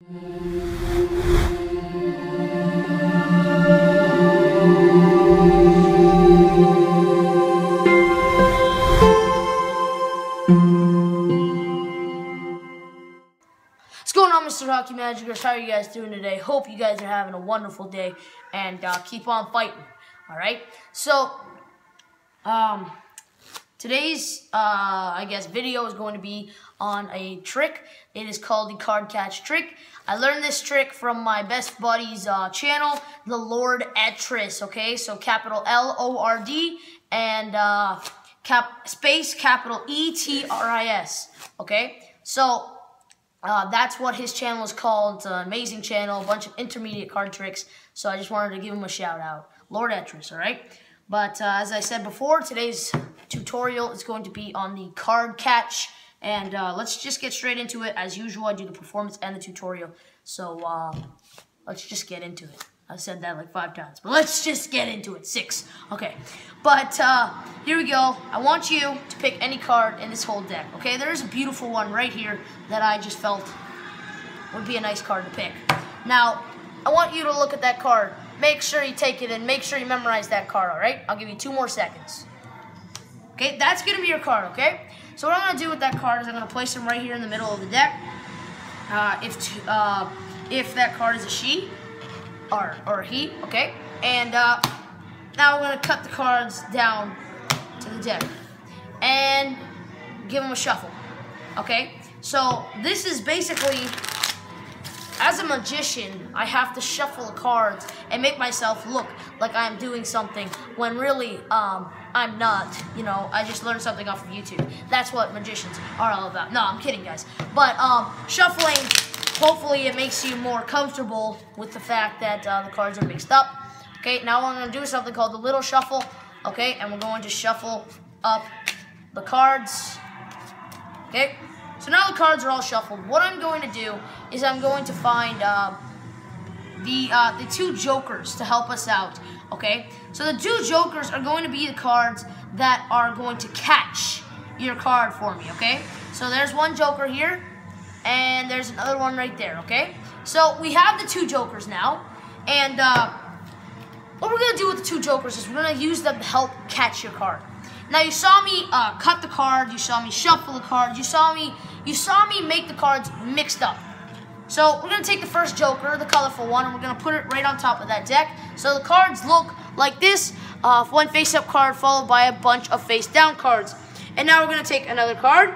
What's going on, Mr. Hockey Magicers? How are you guys doing today? Hope you guys are having a wonderful day and keep on fighting. Alright? So, today's, I guess, video is going to be on a trick. It is called the card catch trick. I learned this trick from my best buddy's channel, the Lord Etris, okay? So, capital L-O-R-D and space capital E-T-R-I-S, okay? So, that's what his channel is called. It's an amazing channel, a bunch of intermediate card tricks. So I just wanted to give him a shout out. Lord Etris, alright? But as I said before, today's tutorial is going to be on the card catch. And let's just get straight into it. As usual, I do the performance and the tutorial. So let's just get into it. I said that like 5 times, but let's just get into it. 6. Okay. But here we go. I want you to pick any card in this whole deck. Okay, there's a beautiful one right here that I just felt would be a nice card to pick. Now, I want you to look at that card. Make sure you take it and make sure you memorize that card, all right? I'll give you 2 more seconds. Okay, that's going to be your card, okay? So what I'm going to do with that card is I'm going to place him right here in the middle of the deck. If that card is a she, or a he, okay? And now we're going to cut the cards down to the deck and give them a shuffle, okay? So this is basically, as a magician, I have to shuffle the cards and make myself look like I'm doing something when really I'm not. You know, I just learned something off of YouTube. That's what magicians are all about. No, I'm kidding, guys. But shuffling, hopefully it makes you more comfortable with the fact that the cards are mixed up. Okay, now I'm going to do something called the little shuffle. Okay, and we're going to shuffle up the cards. Okay, so now the cards are all shuffled. What I'm going to do is I'm going to find the 2 jokers to help us out. Okay, so the 2 jokers are going to be the cards that are going to catch your card for me. Okay, so there's one joker here. And there's another one right there, okay? So we have the 2 jokers now. And what we're going to do with the 2 jokers is we're going to use them to help catch your card. Now you saw me cut the card. You saw me shuffle the card. You saw me make the cards mixed up. So we're going to take the first joker, the colorful one, and we're going to put it right on top of that deck. So the cards look like this. One face-up card followed by a bunch of face-down cards. And now we're going to take another card,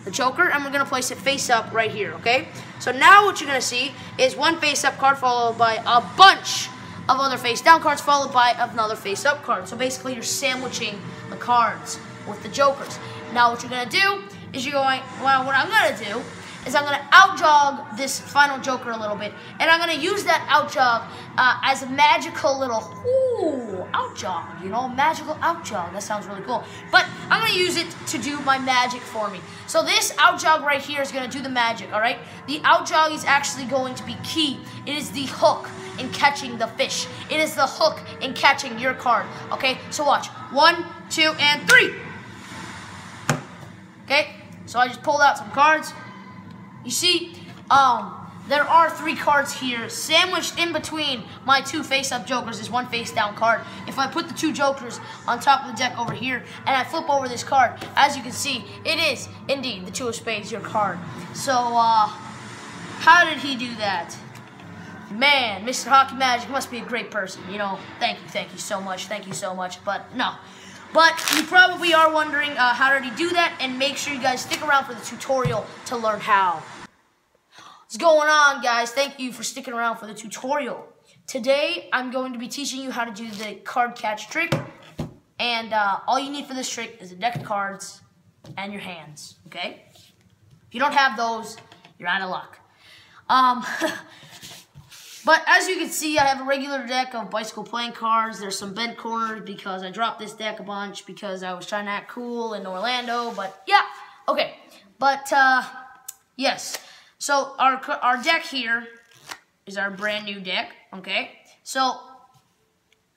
the joker, and we're going to place it face up right here, okay? So now what you're going to see is one face up card followed by a bunch of other face down cards followed by another face up card. So basically you're sandwiching the cards with the jokers. Now what you're going to do is you're going, well, what I'm going to do is I'm going to out-jog this final joker a little bit, and I'm going to use that out-jog as a magical little, out-jog, you know, magical out-jog. That sounds really cool. But I'm going to use it to do my magic for me. So this out-jog right here is going to do the magic, all right? The out-jog is actually going to be key. It is the hook in catching the fish. It is the hook in catching your card, okay? So watch. 1, 2, and 3. Okay, so I just pulled out some cards. You see, there are 3 cards here. Sandwiched in between my 2 face-up jokers is one face-down card. If I put the 2 jokers on top of the deck over here, and I flip over this card, as you can see, it is indeed the 2 of spades, your card. So, how did he do that? Man, Mr. Hockey Magic must be a great person. You know, thank you so much, but no. But you probably are wondering, how did he do that? And make sure you guys stick around for the tutorial to learn how. What's going on, guys? Thank you for sticking around for the tutorial. Today, I'm going to be teaching you how to do the card catch trick. And all you need for this trick is a deck of cards and your hands, okay? If you don't have those, you're out of luck. But as you can see, I have a regular deck of bicycle playing cards. There's some bent corners because I dropped this deck a bunch because I was trying to act cool in Orlando. But yeah, okay. But yes. So our deck here is our brand new deck. Okay. So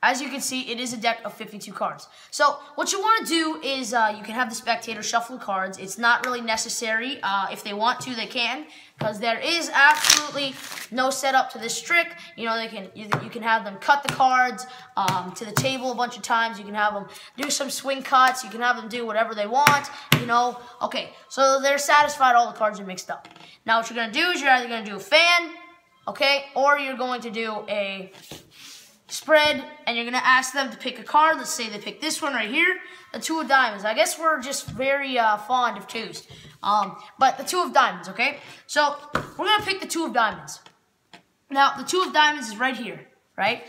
as you can see, it is a deck of 52 cards. So what you want to do is you can have the spectator shuffle the cards. It's not really necessary. If they want to, they can, because there is absolutely no setup to this trick. You know, you can have them cut the cards to the table a bunch of times. You can have them do some swing cuts. You can have them do whatever they want. You know, okay. So they're satisfied. All the cards are mixed up. Now what you're gonna do is you're either gonna do a fan, okay, or you're going to do a spread, and you're going to ask them to pick a card. Let's say they pick this one right here, the two of diamonds. I guess we're just very fond of twos. But the two of diamonds, okay? So we're going to pick the two of diamonds. Now, the two of diamonds is right here, right?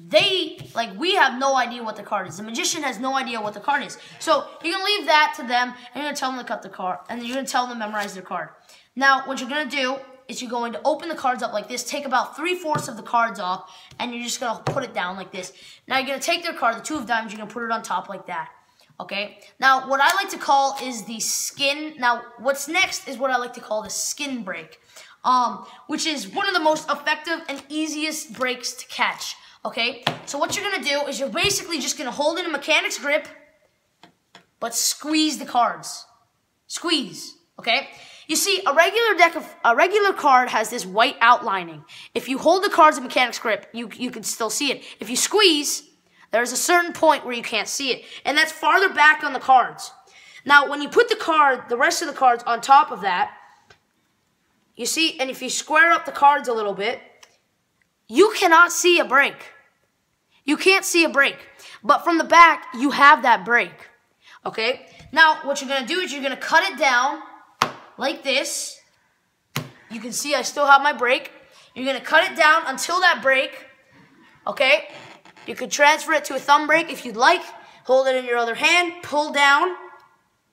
We have no idea what the card is. The magician has no idea what the card is. So you're going to leave that to them, and you're going to tell them to cut the card, and then you're going to tell them to memorize their card. Now, what you're going to do is you're going to open the cards up like this, take about 3/4 of the cards off, and you're just going to put it down like this. Now you're going to take their card, the two of diamonds, you're going to put it on top like that. Okay? Now, what I like to call is the skin. Now, what's next is what I like to call the skin break, which is one of the most effective and easiest breaks to catch. Okay? So what you're going to do is you're basically just going to hold in a mechanic's grip, but squeeze the cards. Squeeze. Okay? You see, a regular card has this white outlining. If you hold the cards in mechanic's grip, you can still see it. If you squeeze, there's a certain point where you can't see it, and that's farther back on the cards. Now, when you put the rest of the cards on top of that, you see, and if you square up the cards a little bit, you cannot see a break. You can't see a break, but from the back, you have that break. Okay? Now, what you're going to do is you're going to cut it down like this. You can see I still have my break. You're going to cut it down until that break. Okay? You could transfer it to a thumb break if you'd like. Hold it in your other hand. Pull down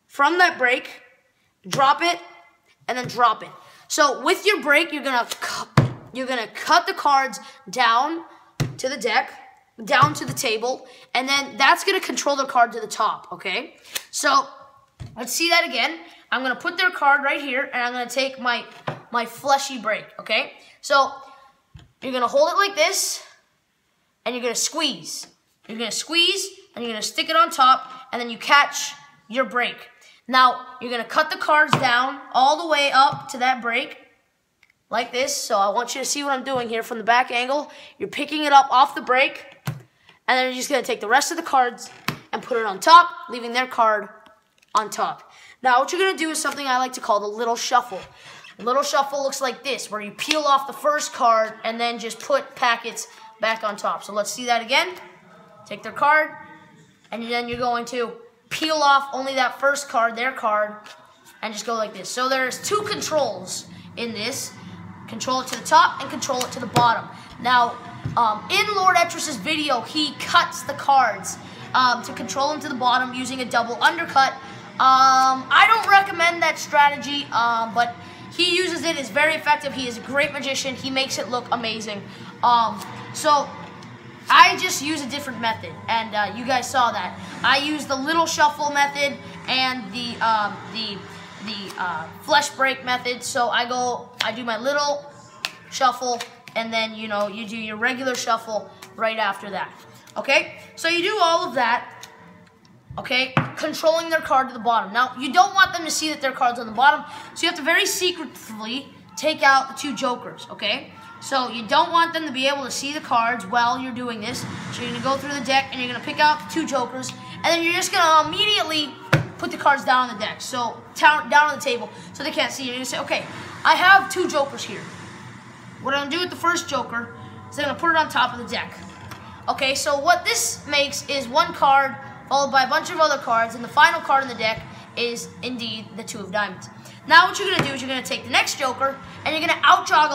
from that break. Drop it. And then drop it. So with your break, you're going to cut the cards down to the deck, down to the table, and then that's going to control the card to the top. Okay? So let's see that again. I'm going to put their card right here, and I'm going to take my fleshy break, okay? So you're going to hold it like this, and you're going to squeeze. You're going to squeeze, and you're going to stick it on top, and then you catch your break. Now, you're going to cut the cards down all the way up to that break, like this. So I want you to see what I'm doing here from the back angle. You're picking it up off the break, and then you're just going to take the rest of the cards and put it on top, leaving their card on top. Now, what you're going to do is something I like to call the little shuffle. The little shuffle looks like this, where you peel off the first card and then just put packets back on top. So let's see that again. Take their card, and then you're going to peel off only that first card, their card, and just go like this. So there's two controls in this. Control it to the top and control it to the bottom. Now, in Lord Etris's video, he cuts the cards to control them to the bottom using a double undercut. I don't recommend that strategy, but he uses it. It's very effective. He is a great magician. He makes it look amazing. So I just use a different method, and you guys saw that. I use the little shuffle method and the flesh break method. So I do my little shuffle, and then you do your regular shuffle right after that. Okay, so you do all of that. Okay, controlling their card to the bottom. Now, you don't want them to see that their card's on the bottom, so you have to very secretively take out the two jokers, okay? So you don't want them to be able to see the cards while you're doing this. So you're going to go through the deck, and you're going to pick out the two jokers, and then you're just going to immediately put the cards down on the deck, so down on the table, so they can't see. You're going to say, okay, I have two jokers here. What I'm going to do with the first joker is I'm going to put it on top of the deck. Okay, so what this makes is one card followed by a bunch of other cards, and the final card in the deck is indeed the two of diamonds. Now what you're going to do is you're going to take the next joker, and you're going to outjog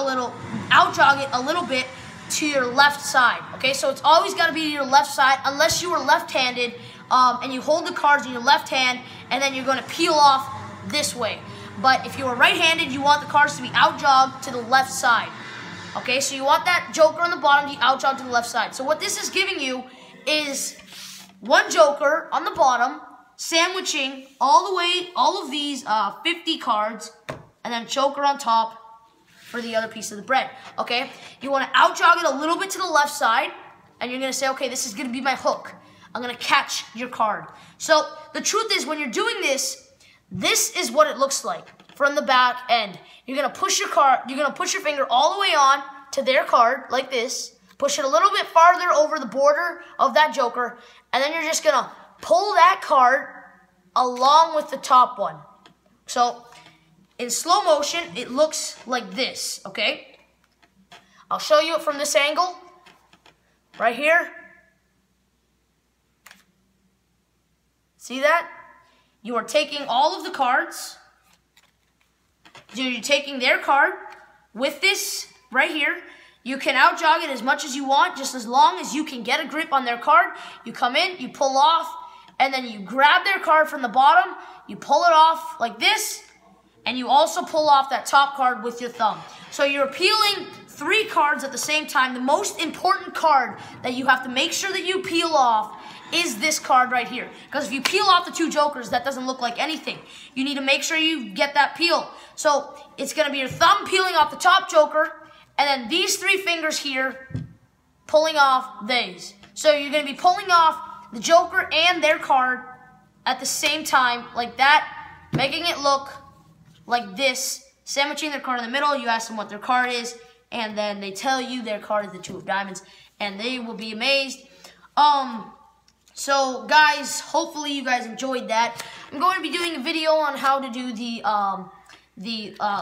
it a little bit to your left side. Okay, so it's always got to be to your left side, unless you are left-handed, and you hold the cards in your left hand, and then you're going to peel off this way. But if you are right-handed, you want the cards to be outjogged to the left side. Okay, so you want that joker on the bottom to be outjogged to the left side. So what this is giving you is one joker on the bottom, sandwiching all of these 50 cards, and then joker on top for the other piece of the bread. Okay, you want to outjog it a little bit to the left side, and you're gonna say, okay, this is gonna be my hook. I'm gonna catch your card. So the truth is, when you're doing this, this is what it looks like from the back end. You're gonna push your card, you're gonna push your finger all the way on to their card like this, push it a little bit farther over the border of that joker, and then you're just gonna pull that card along with the top one. So in slow motion, it looks like this, okay? I'll show you it from this angle, right here. See that? You are taking all of the cards. You're taking their card with this right here. You can out jog it as much as you want, just as long as you can get a grip on their card. You come in, you pull off, and then you grab their card from the bottom, you pull it off like this, and you also pull off that top card with your thumb. So you're peeling 3 cards at the same time. The most important card that you have to make sure that you peel off is this card right here. Because if you peel off the 2 jokers, that doesn't look like anything. You need to make sure you get that peel. So it's going to be your thumb peeling off the top joker, and then these 3 fingers here pulling off these. So you're going to be pulling off the joker and their card at the same time, like that, making it look like this, sandwiching their card in the middle. You ask them what their card is, and then they tell you their card is the 2 of diamonds, and they will be amazed. So guys, hopefully you guys enjoyed that. I'm going to be doing a video on how to do the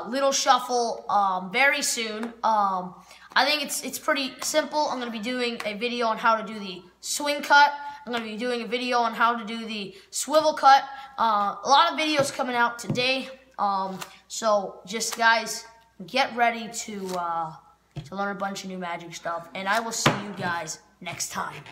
little shuffle very soon. I think it's pretty simple. I'm going to be doing a video on how to do the swing cut. I'm going to be doing a video on how to do the swivel cut. A lot of videos coming out today. So just guys, get ready to learn a bunch of new magic stuff, and I will see you guys next time.